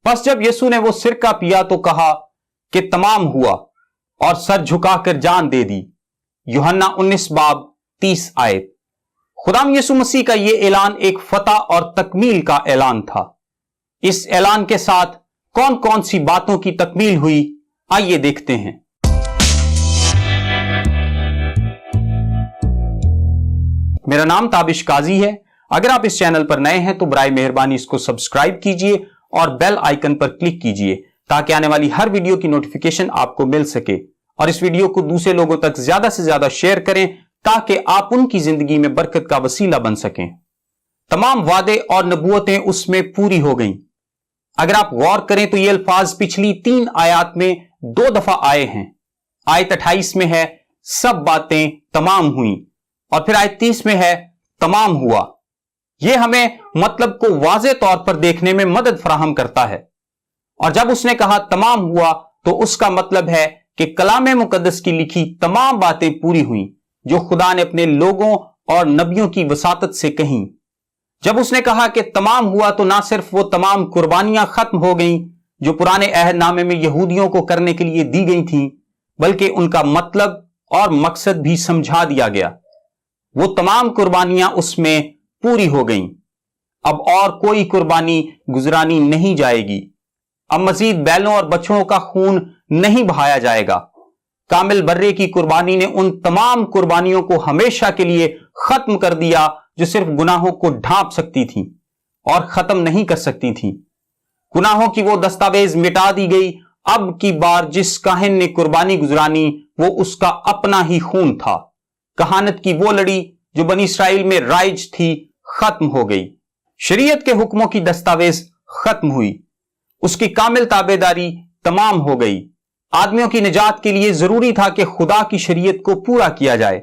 बस जब यीशु ने वो सिरका पिया तो कहा कि तमाम हुआ और सर झुकाकर जान दे दी। यूहन्ना 19 बाब 30 आयत। खुदाम यीशु मसीह का यह ऐलान एक फतह और तकमील का ऐलान था। इस ऐलान के साथ कौन कौन सी बातों की तकमील हुई, आइए देखते हैं। मेरा नाम ताबिश काजी है। अगर आप इस चैनल पर नए हैं तो बराए मेहरबानी इसको सब्सक्राइब कीजिए और बेल आइकन पर क्लिक कीजिए ताकि आने वाली हर वीडियो की नोटिफिकेशन आपको मिल सके, और इस वीडियो को दूसरे लोगों तक ज्यादा से ज्यादा शेयर करें ताकि आप उनकी जिंदगी में बरकत का वसीला बन सकें। तमाम वादे और नबूवतें उसमें पूरी हो गईं। अगर आप गौर करें तो ये अल्फाज पिछली 3 आयत में 2 दफा आए हैं। आयत 28 में है सब बातें तमाम हुई, और फिर आयत 30 में है तमाम हुआ। यह हमें मतलब को वाज़े तौर पर देखने में मदद फराहम करता है। और जब उसने कहा तमाम हुआ तो उसका मतलब है कि कलाम मुकद्दस की लिखी तमाम बातें पूरी हुई जो खुदा ने अपने लोगों और नबियों की वसातत से कहीं। जब उसने कहा कि तमाम हुआ तो ना सिर्फ वो तमाम कुर्बानियां खत्म हो गईं जो पुराने अहदनामे में यहूदियों को करने के लिए दी गई थीं, बल्कि उनका मतलब और मकसद भी समझा दिया गया। वो तमाम कुर्बानियां उसमें पूरी हो गईं। अब और कोई कुर्बानी गुजरानी नहीं जाएगी। अब मजीद बैलों और बछड़ों का खून नहीं बहाया जाएगा। कामिल बर्रे की कुर्बानी ने उन तमाम कुर्बानियों को हमेशा के लिए खत्म कर दिया जो सिर्फ गुनाहों को ढांप सकती थी और खत्म नहीं कर सकती थी। गुनाहों की वो दस्तावेज मिटा दी गई। अब की बार जिस काहिन ने कुर्बानी गुजरानी वो उसका अपना ही खून था। कहानत की वो लड़ी जो बनी इसराइल में राइज थी खत्म हो गई। शरीयत के हुक्मों की दस्तावेज खत्म हुई। उसकी कामिल ताबेदारी तमाम हो गई। आदमियों की निजात के लिए जरूरी था कि खुदा की शरीयत को पूरा किया जाए,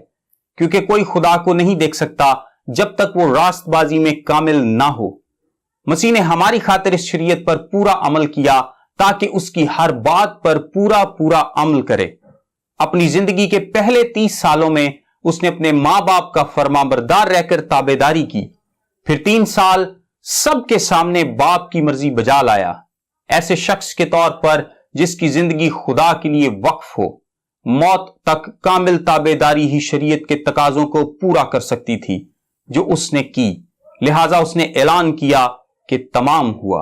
क्योंकि कोई खुदा को नहीं देख सकता जब तक वो रास्तबाजी में कामिल ना हो। मसीह ने हमारी खातिर इस शरीयत पर पूरा अमल किया ताकि उसकी हर बात पर पूरा पूरा अमल करे। अपनी जिंदगी के पहले 30 सालों में उसने अपने मां बाप का फरमाबरदार रहकर ताबेदारी की। फिर 3 साल सबके सामने बाप की मर्जी बजा लाया, ऐसे शख्स के तौर पर जिसकी जिंदगी खुदा के लिए वक्फ हो। मौत तक कामिल ताबेदारी ही शरीयत के तकाजों को पूरा कर सकती थी, जो उसने की। लिहाजा उसने ऐलान किया कि तमाम हुआ।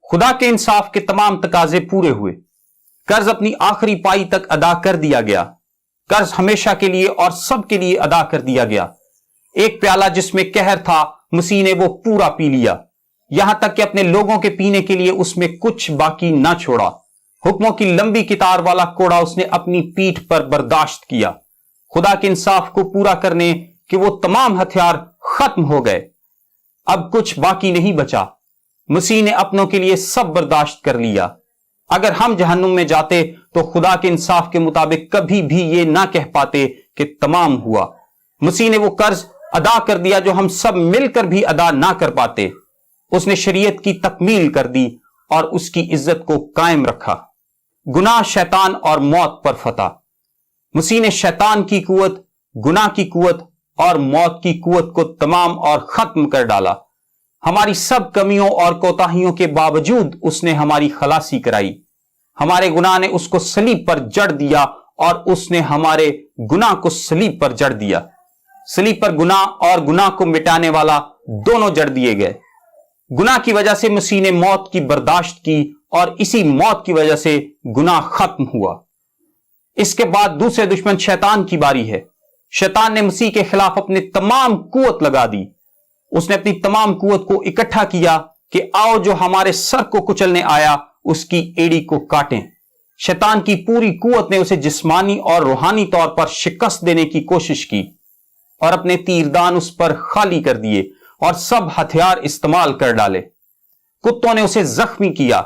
खुदा के इंसाफ के तमाम तकाजे पूरे हुए। कर्ज अपनी आखिरी पाई तक अदा कर दिया गया। कर्ज हमेशा के लिए और सबके लिए अदा कर दिया गया। एक प्याला जिसमें कहर था, मसीह ने वो पूरा पी लिया, यहां तक कि अपने लोगों के पीने के लिए उसमें कुछ बाकी ना छोड़ा। हुक्मों की लंबी कितार वाला कोड़ा उसने अपनी पीठ पर बर्दाश्त किया। खुदा के इंसाफ को पूरा करने के वो तमाम हथियार खत्म हो गए। अब कुछ बाकी नहीं बचा। मसीह ने अपनों के लिए सब बर्दाश्त कर लिया। अगर हम जहन्नुम में जाते तो खुदा के इंसाफ के मुताबिक कभी भी ये ना कह पाते कि तमाम हुआ। मसीह ने वो कर्ज अदा कर दिया जो हम सब मिलकर भी अदा ना कर पाते। उसने शरीयत की तकमील कर दी और उसकी इज्जत को कायम रखा। गुनाह, शैतान और मौत पर फतह। मसीह ने शैतान की कुवत, गुनाह की कुवत और मौत की कुवत को तमाम और खत्म कर डाला। हमारी सब कमियों और कोताहियों के बावजूद उसने हमारी खलासी कराई। हमारे गुनाह ने उसको सलीब पर जड़ दिया और उसने हमारे गुनाह को सलीब पर जड़ दिया। सलीब पर गुनाह और गुनाह को मिटाने वाला दोनों जड़ दिए गए। गुनाह की वजह से मसीह ने मौत की बर्दाश्त की और इसी मौत की वजह से गुनाह खत्म हुआ। इसके बाद दूसरे दुश्मन शैतान की बारी है। शैतान ने मसीह के खिलाफ अपनी तमाम कुवत लगा दी। उसने अपनी तमाम कुवत को इकट्ठा किया कि आओ जो हमारे सर को कुचलने आया उसकी एड़ी को काटें। शैतान की पूरी कुवत ने उसे जिस्मानी और रूहानी तौर पर शिकस्त देने की कोशिश की और अपने तीरदान उस पर खाली कर दिए और सब हथियार इस्तेमाल कर डाले। कुत्तों ने उसे जख्मी किया,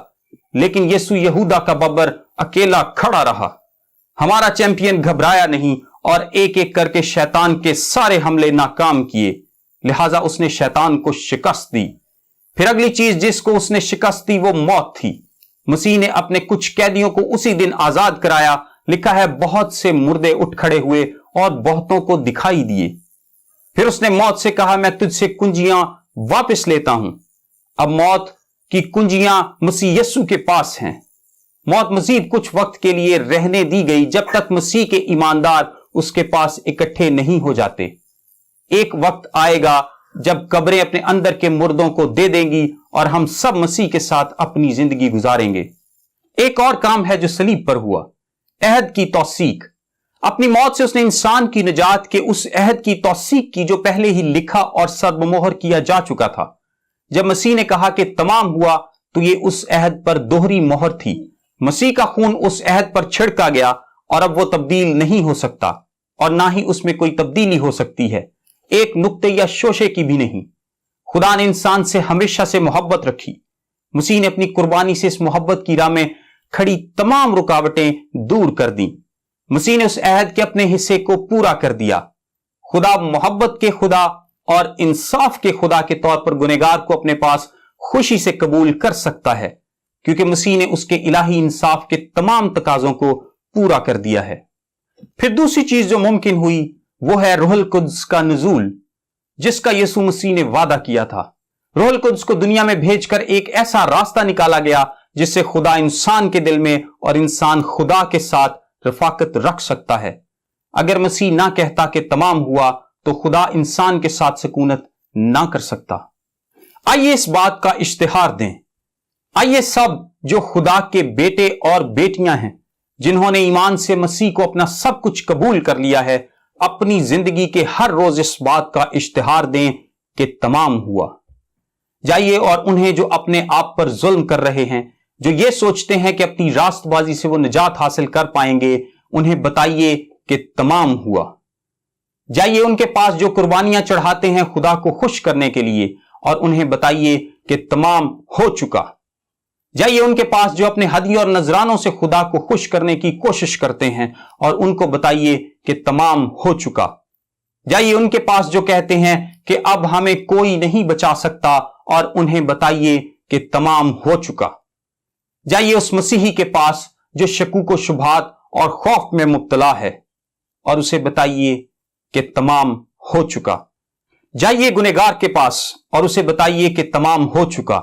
लेकिन यीशु यहूदा का बब्बर अकेला खड़ा रहा। हमारा चैंपियन घबराया नहीं और एक एक करके शैतान के सारे हमले नाकाम किए। लिहाजा उसने शैतान को शिकस्त दी। फिर अगली चीज जिसको उसने शिकस्त दी वो मौत थी। मसीह ने अपने कुछ कैदियों को उसी दिन आजाद कराया। लिखा है बहुत से मुर्दे उठ खड़े हुए और बहुतों को दिखाई दिए। फिर उसने मौत से कहा मैं तुझसे कुंजियां वापस लेता हूं। अब मौत की कुंजियां मसीह यस्सु के पास हैं। मौत मजीद कुछ वक्त के लिए रहने दी गई जब तक मसीह के ईमानदार उसके पास इकट्ठे नहीं हो जाते। एक वक्त आएगा जब कब्रें अपने अंदर के मुर्दों को दे देंगी और हम सब मसीह के साथ अपनी जिंदगी गुजारेंगे। एक और काम है जो सलीब पर हुआ, अहद की तौसीक। अपनी मौत से उसने इंसान की निजात के उस अहद की तौसीक की जो पहले ही लिखा और सर्वमोहर किया जा चुका था। जब मसीह ने कहा कि तमाम हुआ तो ये उस अहद पर दोहरी मोहर थी। मसीह का खून उस अहद पर छिड़का गया और अब वो तब्दील नहीं हो सकता और ना ही उसमें कोई तब्दीली हो सकती है, एक नुक्ते या शोशे की भी नहीं। खुदा ने इंसान से हमेशा से मोहब्बत रखी। मसीह ने अपनी कुर्बानी से इस मोहब्बत की राह में खड़ी तमाम रुकावटें दूर कर दी। मसीह ने उस अहद के अपने हिस्से को पूरा कर दिया। खुदा मोहब्बत के खुदा और इंसाफ के खुदा के तौर पर गुनहगार को अपने पास खुशी से कबूल कर सकता है, क्योंकि मसीह ने उसके इलाही इंसाफ के तमाम तकाजों को पूरा कर दिया है। फिर दूसरी चीज जो मुमकिन हुई वो है रूहुल कुद्स का नुज़ूल, जिसका यीशु मसीह ने वादा किया था। रूहुल कुद्स को दुनिया में भेजकर एक ऐसा रास्ता निकाला गया जिससे खुदा इंसान के दिल में और इंसान खुदा के साथ रफाकत रख सकता है। अगर मसीह ना कहता कि तमाम हुआ तो खुदा इंसान के साथ सकूनत ना कर सकता। आइए इस बात का इश्तिहार दें। आइए सब जो खुदा के बेटे और बेटियां हैं, जिन्होंने ईमान से मसीह को अपना सब कुछ कबूल कर लिया है, अपनी जिंदगी के हर रोज इस बात का इश्तिहार दें कि तमाम हुआ। जाइए और उन्हें जो अपने आप पर जुल्म कर रहे हैं, जो ये सोचते हैं कि अपनी रास्तबाजी से वो निजात हासिल कर पाएंगे, उन्हें बताइए कि तमाम हुआ। जाइए उनके पास जो कुर्बानियां चढ़ाते हैं खुदा को खुश करने के लिए, और उन्हें बताइए कि तमाम हो चुका। जाइए उनके पास जो अपने हदिये और नजरानों से खुदा को खुश करने की कोशिश करते हैं, और उनको बताइए कि तमाम हो चुका। जाइए उनके पास जो कहते हैं कि अब हमें कोई नहीं बचा सकता, और उन्हें बताइए कि तमाम हो चुका। जाइए उस मसीही के पास जो शकूक व शुबहात और खौफ में मुब्तला है, और उसे बताइए कि तमाम हो चुका। जाइए गुनहगार के पास और उसे बताइए कि तमाम हो चुका।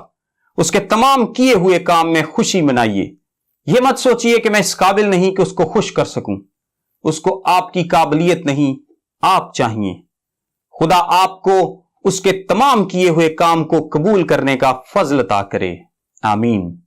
उसके तमाम किए हुए काम में खुशी मनाइए। यह मत सोचिए कि मैं इस काबिल नहीं कि उसको खुश कर सकूं। उसको आपकी काबिलियत नहीं, आप चाहिए। खुदा आपको उसके तमाम किए हुए काम को कबूल करने का फजल अता करे। आमीन।